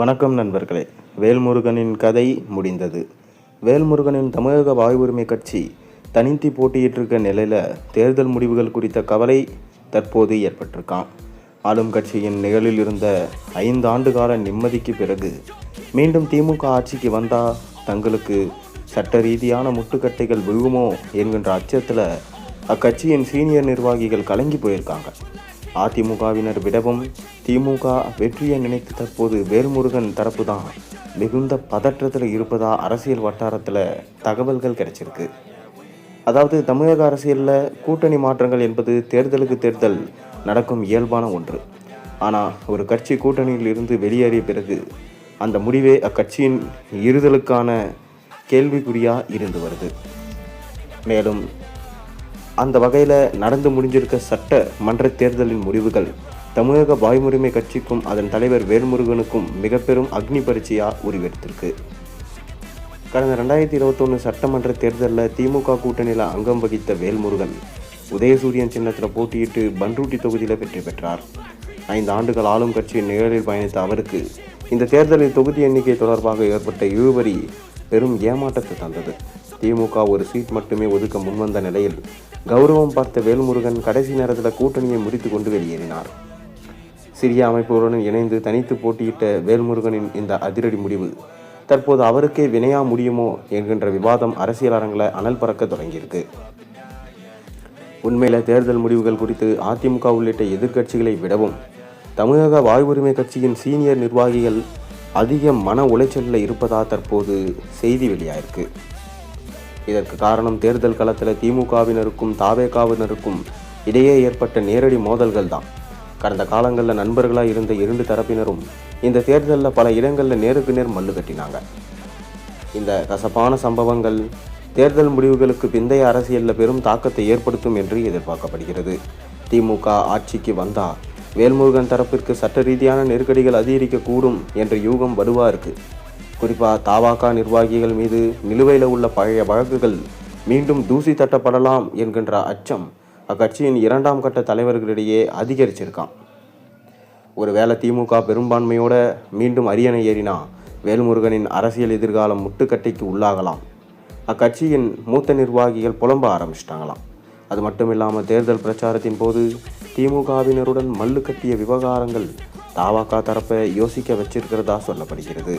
வணக்கம் நண்பர்களே. வேல்முருகனின் கதை முடிந்தது. வேல்முருகனின் தமிழக வாழ்வுரிமை கட்சி தனித்து போட்டியிட்டிருக்க நிலையில் தேர்தல் முடிவுகள் குறித்த கவலை தற்போது ஏற்பட்டிருக்கான். ஆளும் கட்சியின் நிழலில் இருந்த 5 ஆண்டு கால நிம்மதிக்கு பிறகு மீண்டும் திமுக ஆட்சிக்கு வந்தால் தங்களுக்கு சட்ட ரீதியான முட்டுக்கட்டைகள் விழுகுமோ என்கின்ற அச்சத்தில் அக்கட்சியின் சீனியர் நிர்வாகிகள் கலங்கி போயிருக்காங்க. அதிமுகவினர் விடவும் திமுக வெற்றியை நினைத்து தற்போது வேல்முருகன் தரப்பு தான் மிகுந்த பதற்றத்தில் இருப்பதா அரசியல் வட்டாரத்தில் தகவல்கள் கிடைச்சிருக்கு. அதாவது தமிழக அரசியலில் கூட்டணி மாற்றங்கள் என்பது தேர்தலுக்கு தேர்தல் நடக்கும் இயல்பான ஒன்று. ஆனால் ஒரு கட்சி கூட்டணியில் இருந்து வெளியேறிய பிறகு அந்த முடிவே அக்கட்சியின் இருதலுக்கான கேள்விக்குறியாக இருந்து வருது. மேலும் அந்த வகையில் நடந்து முடிஞ்சிருக்க சட்ட மன்ற தேர்தலின் முடிவுகள் தமிழக வாய்முரிமை கட்சிக்கும் அதன் தலைவர் வேல்முருகனுக்கும் மிக பெரும் அக்னி பரீட்சையாக உருவெடுத்திருக்கு. கடந்த 2021 சட்டமன்ற தேர்தலில் திமுக கூட்டணியில் அங்கம் வகித்த வேல்முருகன் உதயசூரியன் சின்னத்தில் போட்டியிட்டு பன்ருட்டி தொகுதியில் வெற்றி பெற்றார். 5 ஆண்டுகள் ஆளும் கட்சியின் நிழலில் பயணித்த அவருக்கு இந்த தேர்தலில் தொகுதி எண்ணிக்கை தொடர்பாக ஏற்பட்ட இழுபறி பெரும் ஏமாற்றத்தை தந்தது. திமுக ஒரு சீட் மட்டுமே ஒதுக்க முன்வந்த நிலையில் கௌரவம் பார்த்த வேல்முருகன் கடைசி நேரத்தில் கூட்டணியை முறித்து கொண்டு வெளியேறினார். சிறிய அமைப்புகளுடன் இணைந்து தனித்து போட்டியிட்ட வேல்முருகனின் இந்த அதிரடி முடிவு தற்போது அவருக்கே வினையா முடியுமோ என்கின்ற விவாதம் அரசியல் அரங்கில் அனல் பறக்க தொடங்கியிருக்கு. உண்மையில் தேர்தல் முடிவுகள் குறித்து அதிமுக உள்ளிட்ட எதிர்க்கட்சிகளை விடவும் தமிழக வாழ்வுரிமை கட்சியின் சீனியர் நிர்வாகிகள் அதிக மன உளைச்சலில் இருப்பதா தற்போது செய்தி வெளியாயிருக்கு. இதற்கு காரணம் தேர்தல் களத்தில் திமுகவினருக்கும் தாவேகாவினருக்கும் இடையே ஏற்பட்ட நேரடி மோதல்கள் தான். கடந்த காலங்களில் நண்பர்களாக இருந்த 2 தரப்பினரும் இந்த தேர்தலில் பல இடங்களில் நேருக்கு நேர் மல்லு கட்டினாங்க. இந்த கசப்பான சம்பவங்கள் தேர்தல் முடிவுகளுக்கு பிந்தைய அரசியலில் பெரும் தாக்கத்தை ஏற்படுத்தும் என்று எதிர்பார்க்கப்படுகிறது. திமுக ஆட்சிக்கு வந்தால் வேல்முருகன் தரப்பிற்கு சட்ட ரீதியான நெருக்கடிகள் அதிகரிக்கக்கூடும் என்ற யூகம் வலுவாக இருக்குது. குறிப்பாக தாவாகா நிர்வாகிகள் மீது நிலுவையில் உள்ள பழைய வழக்குகள் மீண்டும் தூசி தட்டப்படலாம் என்கின்ற அச்சம் அக்கட்சியின் 2ஆம் கட்ட தலைவர்களிடையே அதிகரிச்சிருக்கான். ஒருவேளை திமுக பெரும்பான்மையோட மீண்டும் அரியணை ஏறினா வேல்முருகனின் அரசியல் எதிர்காலம் முட்டுக்கட்டைக்கு உள்ளாகலாம். அக்கட்சியின் மூத்த நிர்வாகிகள் புலம்ப ஆரம்பிச்சிட்டாங்களாம். அது மட்டும் இல்லாமல் தேர்தல் பிரச்சாரத்தின் போது திமுகவினருடன் மல்லு கட்டிய விவகாரங்கள் தாவாகா தரப்பை யோசிக்க வச்சிருக்கிறதா சொல்லப்படுகிறது.